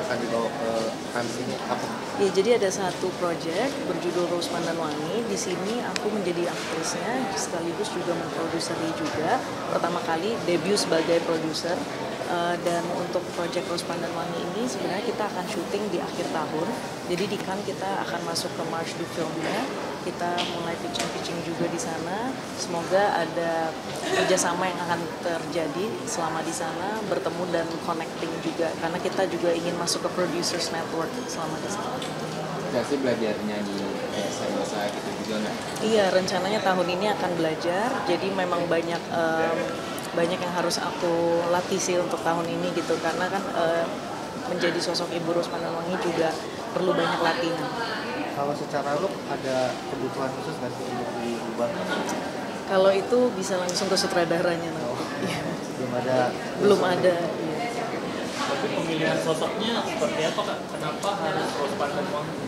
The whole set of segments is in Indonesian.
akan dibawa ke Cannes ini apa? Ya, jadi ada satu project berjudul Rose Pandanwangi. Di sini aku menjadi aktrisnya sekaligus juga memprodusernya juga. Pertama kali debut sebagai produser. Dan untuk project Rose Pandanwangi ini sebenarnya kita akan syuting di akhir tahun. Jadi di Cannes kita akan masuk ke Marche du Filmnya. Kita mulai pitching juga di sana. Semoga ada kerjasama yang akan terjadi selama di sana, bertemu dan connecting juga. Karena kita juga ingin masuk ke Producers Network selama di sana. Pasti belajarnya di SMA gitu juga nggak? Iya, rencananya tahun ini akan belajar. Jadi memang banyak yang harus aku latih sih untuk tahun ini gitu. Karena kan menjadi sosok Ibu Rose Pandanwangi juga perlu banyak latihan. Kalau secara look ada kebutuhan khusus nggak sih untuk diubah? Kalau itu bisa langsung ke sutradaranya nanti. Iya. Belum ada. Iya. Tapi pemilihan sosoknya seperti apa Kak? Kenapa harus Rose Pandanwangi?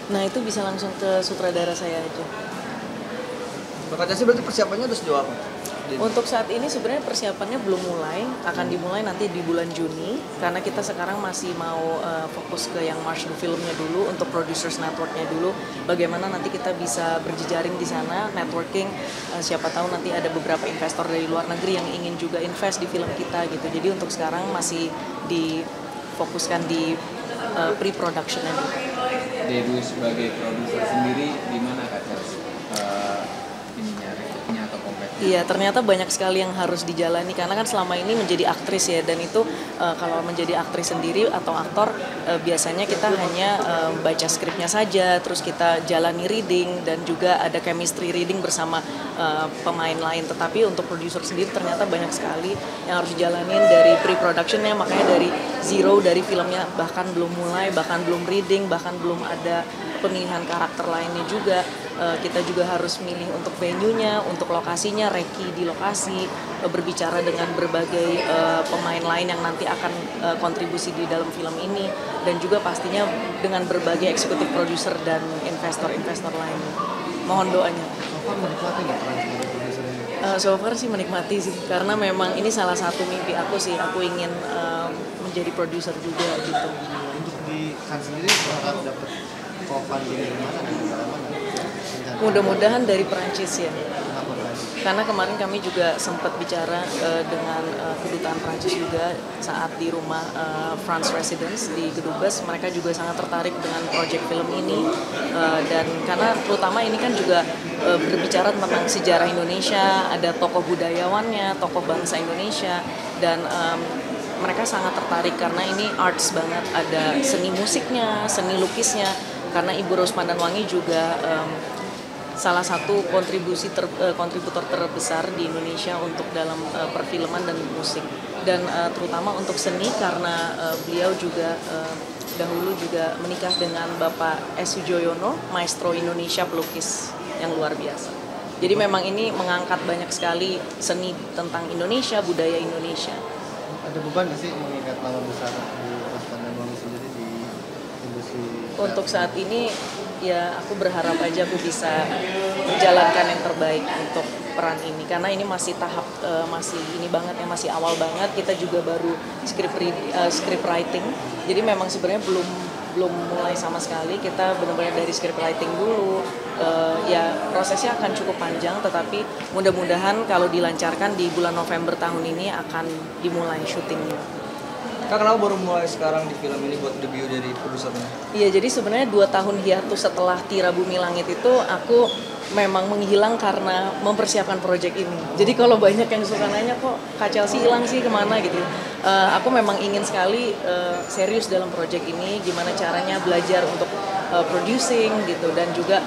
Nah itu bisa langsung ke sutradara saya aja. Makanya sih berarti persiapannya udah sejauh apa? Untuk saat ini sebenarnya persiapannya belum mulai, akan dimulai nanti di bulan Juni karena kita sekarang masih mau fokus ke yang Marche du Filmnya dulu untuk Producers Networknya dulu. Bagaimana nanti kita bisa berjejaring di sana, networking, siapa tahu nanti ada beberapa investor dari luar negeri yang ingin juga invest di film kita gitu. Jadi untuk sekarang masih difokuskan di pre-productionnya dulu. Debut sebagai produser sendiri gimana Kak Chelsea? Ininya rekrutnya atau kompetisi? Iya, ternyata banyak sekali yang harus dijalani karena kan selama ini menjadi aktris ya, dan itu kalau menjadi aktris sendiri atau aktor biasanya kita hanya baca skripnya saja, terus kita jalani reading dan juga ada chemistry reading bersama pemain lain. Tetapi untuk produser sendiri ternyata banyak sekali yang harus dijalanin dari pre-productionnya, makanya dari zero, dari filmnya bahkan belum mulai, bahkan belum reading, bahkan belum ada pemilihan karakter lainnya juga. Kita juga harus milih untuk venue-nya, untuk lokasinya, reki di lokasi, berbicara dengan berbagai pemain lain yang nanti akan kontribusi di dalam film ini, dan juga pastinya dengan berbagai eksekutif produser dan investor-investor lainnya. Mohon doanya. So far menikmati nggak peran sebagai produser ini? So far sih menikmati sih, karena memang ini salah satu mimpi aku sih, aku ingin menjadi produser juga gitu. Untuk di Cannes sendiri berharap dapat co-funding dari mana, dari negara mana? Mudah-mudahan dari Perancis ya. Kenapa Perancis? Karena kemarin kami juga sempat bicara dengan kedutaan Prancis juga saat di rumah France Residence di Gedubes. Mereka juga sangat tertarik dengan proyek film ini, dan karena terutama ini kan juga berbicara tentang sejarah Indonesia, ada tokoh budayawannya, tokoh bangsa Indonesia, dan mereka sangat tertarik karena ini arts banget, ada seni musiknya, seni lukisnya, karena Ibu Rose Pandanwangi juga salah satu kontributor terbesar di Indonesia untuk dalam perfilman dan musik, dan terutama untuk seni karena beliau juga dahulu juga menikah dengan Bapak S. Sujoyono, maestro Indonesia pelukis yang luar biasa. Jadi memang ini mengangkat banyak sekali seni tentang Indonesia, budaya Indonesia. Ada beban nggak sih mengingat nama besar di Rose Pandanwangi sendiri di industri? Untuk saat ini ya aku berharap aja aku bisa menjalankan yang terbaik untuk peran ini, karena ini masih tahap masih ini banget ya, masih awal banget. Kita juga baru script writing, jadi memang sebenarnya belum mulai sama sekali. Kita benar-benar dari script writing dulu. Ya prosesnya akan cukup panjang, tetapi mudah-mudahan kalau dilancarkan di bulan November tahun ini akan dimulai syutingnya. Kak, kenapa baru mulai sekarang di film ini buat debut dari produsernya? Iya, jadi sebenarnya 2 tahun hiatus setelah Tiara Bumi Langit itu aku memang menghilang karena mempersiapkan proyek ini. Jadi kalau banyak yang suka nanya kok Kak Chelsea hilang sih kemana gitu, aku memang ingin sekali serius dalam proyek ini, gimana caranya belajar untuk producing gitu, dan juga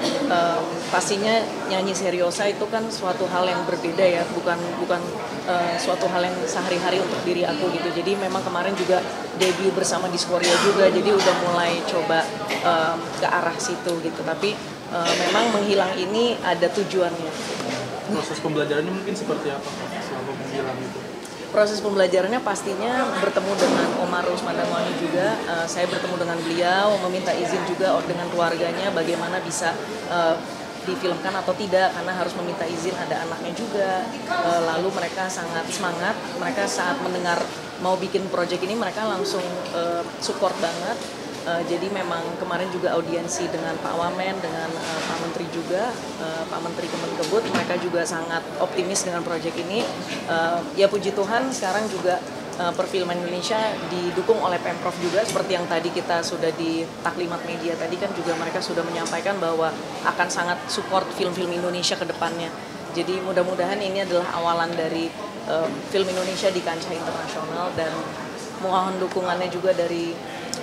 pastinya nyanyi seriosa itu kan suatu hal yang berbeda ya, bukan suatu hal yang sehari-hari untuk diri aku gitu. Jadi memang kemarin juga debut bersama Dysphoria juga, jadi udah mulai coba ke arah situ gitu, tapi memang menghilang ini ada tujuannya. Proses pembelajarannya mungkin seperti apa selama menghilang itu? Proses pembelajarannya pastinya bertemu dengan Omar Rose Pandanwangi juga. Saya bertemu dengan beliau, meminta izin juga dengan keluarganya bagaimana bisa difilmkan atau tidak, karena harus meminta izin, ada anaknya juga. Lalu mereka sangat semangat, mereka saat mendengar mau bikin project ini mereka langsung support banget. Jadi memang kemarin juga audiensi dengan Pak Wamen, dengan Pak Menteri juga, Pak Menteri Kemenkebut, mereka juga sangat optimis dengan proyek ini. Ya puji Tuhan sekarang juga perfilman Indonesia didukung oleh Pemprov juga, seperti yang tadi kita sudah di taklimat media tadi kan juga mereka sudah menyampaikan bahwa akan sangat support film-film Indonesia ke depannya. Jadi mudah-mudahan ini adalah awalan dari film Indonesia di kancah internasional, dan mohon dukungannya juga dari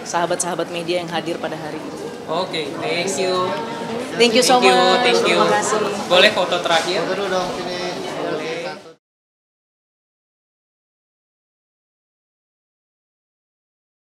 sahabat-sahabat media yang hadir pada hari ini. Oke, thank you. Thank you so much. Thank you. Terima kasih. Boleh foto terakhir? Foto dulu dong, ini